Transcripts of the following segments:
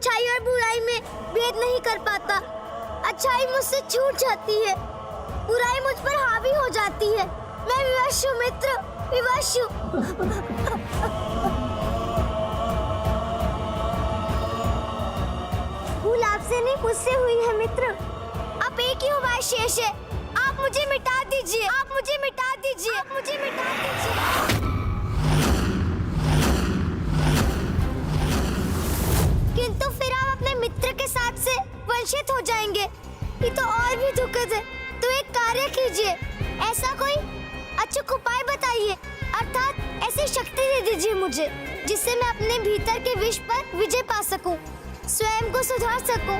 अच्छाई और बुराई में भेद नहीं कर पाता। अच्छाई मुझसे छूट जाती है, बुराई मुझ पर हावी हो जाती है। मैं विवश हूँ मित्र, विवश हूँ। भूल आपसे नहीं, मुझसे हुई है मित्र। अब एक ही उपाय शेष है, आप मुझे मिटा दीजिए, आप मुझे मिटा दीजिए, आप मुझे मिटा दीजिए। किंतु फिर आप अपने मित्र के साथ से वंचित हो जाएंगे, ये तो और भी दुखद है। तो एक कार्य कीजिए, ऐसा कोई अचूक उपाय बताइए, अर्थात ऐसी शक्ति दे दीजिए मुझे जिससे मैं अपने भीतर के विष पर विजय पा सकूं, स्वयं को सुधार सकूं।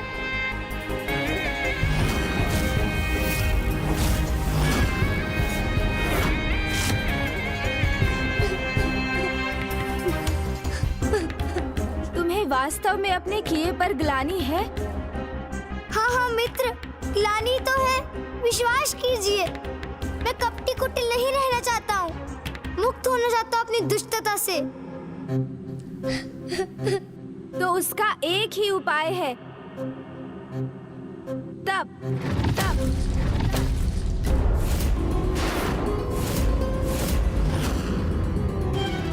तुम्हें वास्तव में अपने किए पर ग्लानि है? हाँ मित्र, ग्लानि तो है। विश्वास कीजिए, मैं कपटी कुटिल नहीं रहना चाहता हूँ, मुक्त होना चाहता हूँ अपनी दुष्टता से। तो उसका एक ही उपाय है, तप। तप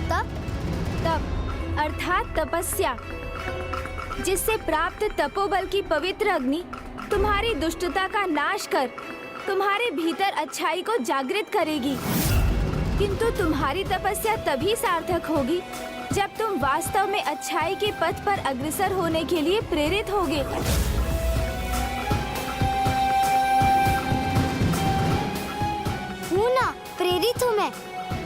तप तप अर्थात तपस्या, जिससे प्राप्त तपोबल की पवित्र अग्नि तुम्हारी दुष्टता का नाश कर तुम्हारे भीतर अच्छाई को जागृत करेगी। किंतु तुम्हारी तपस्या तभी सार्थक होगी जब तुम वास्तव में अच्छाई के पथ पर अग्रसर होने के लिए प्रेरित होगे। हूँ ना, प्रेरित हूँ मैं।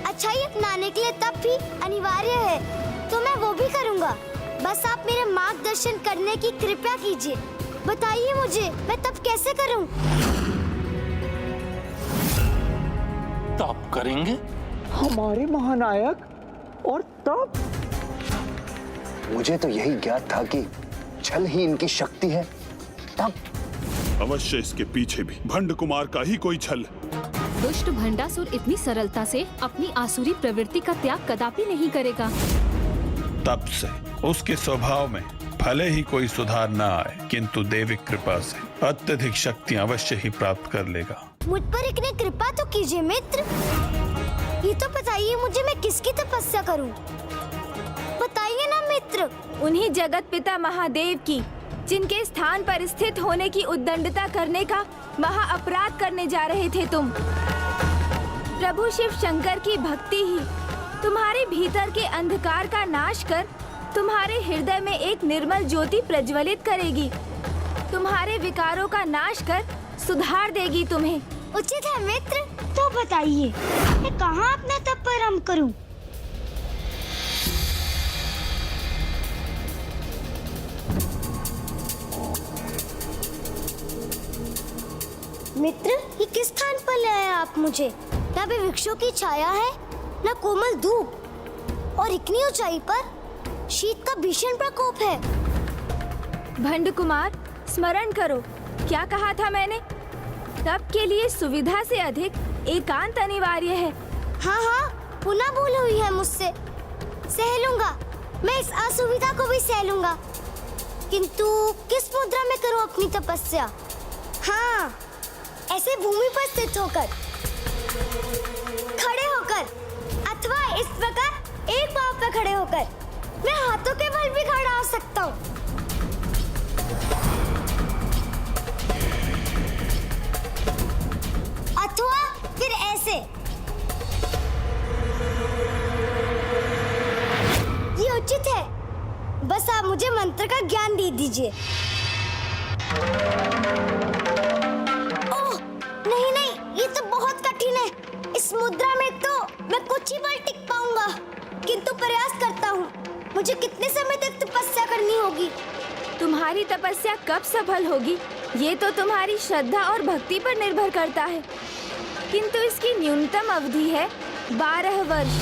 अच्छाई अपनाने के लिए तप भी अनिवार्य है, तो मैं वो भी करूँगा। बस आप मेरे मार्गदर्शन करने की कृपा कीजिए। बताइए मुझे, मैं तप कैसे करूँ? तप करेंगे? हमारे महानायक, और तप? मुझे तो यही ज्ञात था कि छल ही इनकी शक्ति है। तप अवश्य इसके पीछे भी भंड कुमार का ही कोई छल। दुष्ट भंडासुर इतनी सरलता से अपनी आसुरी प्रवृत्ति का त्याग कदापि नहीं करेगा। तप से उसके स्वभाव में भले ही कोई सुधार न आए, किंतु देवी कृपा से अत्यधिक शक्ति अवश्य ही प्राप्त कर लेगा। मुझ पर इतनी कृपा तो कीजिए मित्र। ये तो बताइए मुझे, मैं किसकी तपस्या करूं? बताइए ना मित्र। उन्हीं जगत पिता महादेव की, जिनके स्थान पर स्थित होने की उद्दंडता करने का महा अपराध करने जा रहे थे तुम। प्रभु शिव शंकर की भक्ति ही तुम्हारे भीतर के अंधकार का नाश कर तुम्हारे हृदय में एक निर्मल ज्योति प्रज्वलित करेगी, तुम्हारे विकारों का नाश कर सुधार देगी तुम्हें। उचित है मित्र, तो बताइए मैं कहाँ अपना तप प्रारंभ करूं? मित्र, ये किस स्थान पर ले आए आप मुझे? न भी वृक्षों की छाया है, न कोमल धूप, और इतनी ऊंचाई पर शीत का भीषण प्रकोप है। भंड कुमार, स्मरण करो, क्या कहा था मैंने? तप के लिए सुविधा से अधिक एकांत अनिवार्य है। हाँ, पुनः भूल हुई है मुझसे। सह लूंगा, मैं इस असुविधा को भी सह लूंगा। किंतु किस मुद्रा में करूं अपनी तपस्या? हाँ, ऐसे भूमि पर स्थित होकर, खड़े होकर, अथवा इस प्रकार एक पांव पर खड़े होकर। मैं हाथों के बल भी खड़ा हो सकता हूँ। अथवा फिर ऐसे। ये उचित है, बस आप मुझे मंत्र का ज्ञान दे दीजिए। ओह, नहीं, ये तो बहुत कठिन है। इस मुद्रा में तो मैं कुछ ही पल टिक पाऊंगा, किंतु प्रयास करता हूँ। मुझे कितने समय तक तपस्या करनी होगी? तुम्हारी तपस्या कब सफल होगी, ये तो तुम्हारी श्रद्धा और भक्ति पर निर्भर करता है, किंतु इसकी न्यूनतम अवधि है 12 वर्ष।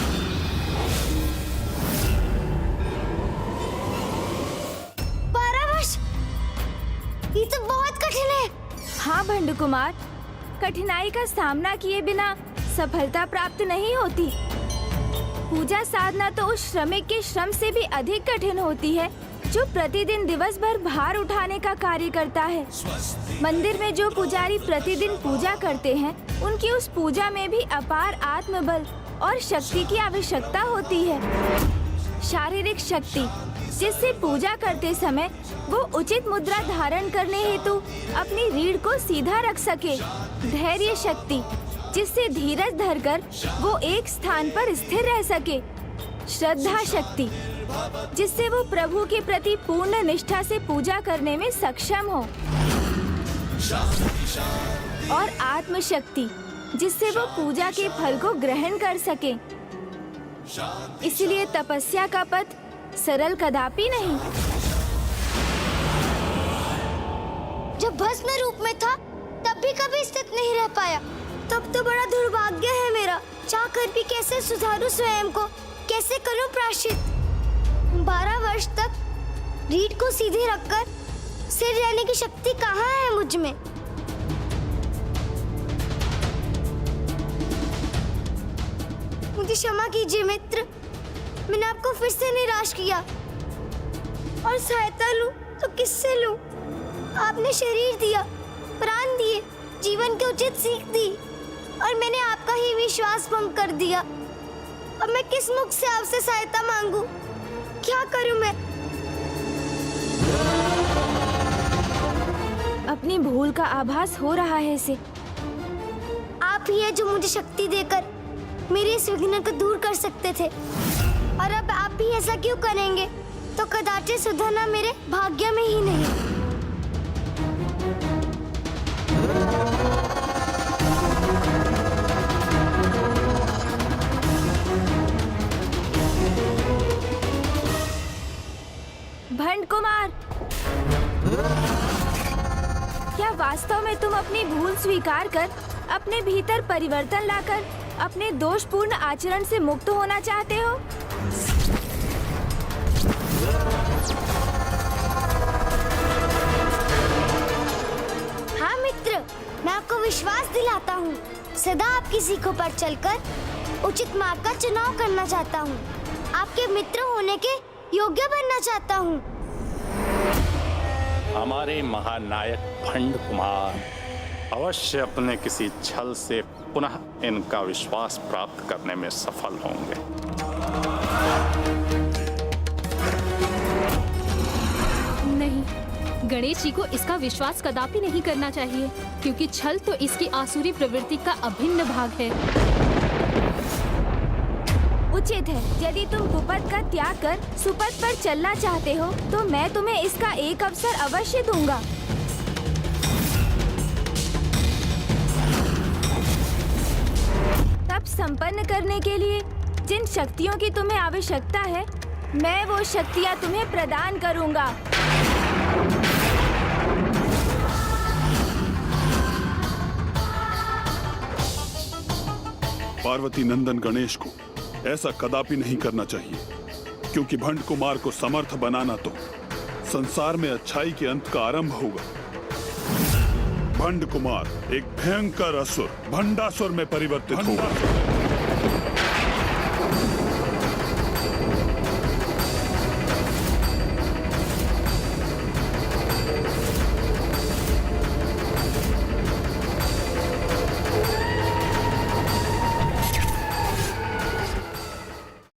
12 वर्ष? ये तो बहुत कठिन है। हाँ भंड कुमार, कठिनाई का सामना किए बिना सफलता प्राप्त नहीं होती। पूजा साधना तो उस श्रमिक के श्रम से भी अधिक कठिन होती है जो प्रतिदिन दिवस भर भार उठाने का कार्य करता है। मंदिर में जो पुजारी प्रतिदिन पूजा करते हैं, उनकी उस पूजा में भी अपार आत्मबल और शक्ति की आवश्यकता होती है। शारीरिक शक्ति, जिससे पूजा करते समय वो उचित मुद्रा धारण करने हेतु अपनी रीढ़ को सीधा रख सके। धैर्य शक्ति, जिससे धीरज धरकर वो एक स्थान पर स्थिर रह सके। श्रद्धा शक्ति, जिससे वो प्रभु के प्रति पूर्ण निष्ठा से पूजा करने में सक्षम हो। और आत्म शक्ति, जिससे वो पूजा के फल को ग्रहण कर सके। इसलिए तपस्या का पथ सरल कदापि नहीं। जब भस्म रूप में था तब भी कभी स्थित नहीं रह पाया। तब तो बड़ा दुर्भाग्य है मेरा। चाहकर भी कैसे सुधारूं स्वयं को, कैसे करूं प्रायश्चित। 12 वर्ष तक रीढ़ को सीधे रखकर सिर रहने की शक्ति कहाँ है मुझ में। मुझे क्षमा कीजिए मित्र, मैंने आपको फिर से निराश किया। और सहायता लूं तो किससे लूं? आपने शरीर दिया, प्राण दिए, जीवन की उचित सीख दी, और मैंने आपका ही विश्वास भंग कर दिया। अब मैं किस मुख से आपसे सहायता मांगू? क्या करूं मैं? अपनी भूल का आभास हो रहा है इसे। आप ही है जो मुझे शक्ति देकर मेरे इस विघ्न को दूर कर सकते थे, और अब आप भी ऐसा क्यों करेंगे? तो कदाचित सुधरना मेरे भाग्य में ही नहीं। भंड कुमार, क्या वास्तव में तुम अपनी भूल स्वीकार कर अपने भीतर परिवर्तन लाकर अपने दोषपूर्ण आचरण से मुक्त होना चाहते हो? हाँ मित्र, मैं आपको विश्वास दिलाता हूँ। सदा आपकी सीखों पर चलकर उचित मार्ग का चुनाव करना चाहता हूँ। आपके मित्र होने के योग्य बनना चाहता हूँ। हमारे महानायक भंड कुमार अवश्य अपने किसी छल से पुनः इनका विश्वास प्राप्त करने में सफल होंगे। नहीं, गणेश जी को इसका विश्वास कदापि नहीं करना चाहिए, क्योंकि छल तो इसकी आसुरी प्रवृत्ति का अभिन्न भाग है। उचित है, यदि तुम कुपथ का त्याग कर सुपथ पर चलना चाहते हो तो मैं तुम्हें इसका एक अवसर अवश्य दूंगा। तप संपन्न करने के लिए जिन शक्तियों की तुम्हें आवश्यकता है, मैं वो शक्तियाँ तुम्हें प्रदान करूंगा। पार्वती नंदन गणेश को ऐसा कदापि नहीं करना चाहिए, क्योंकि भंड कुमार को समर्थ बनाना तो संसार में अच्छाई के अंत का आरंभ होगा। भंड कुमार एक भयंकर असुर भंडासुर में परिवर्तित होगा।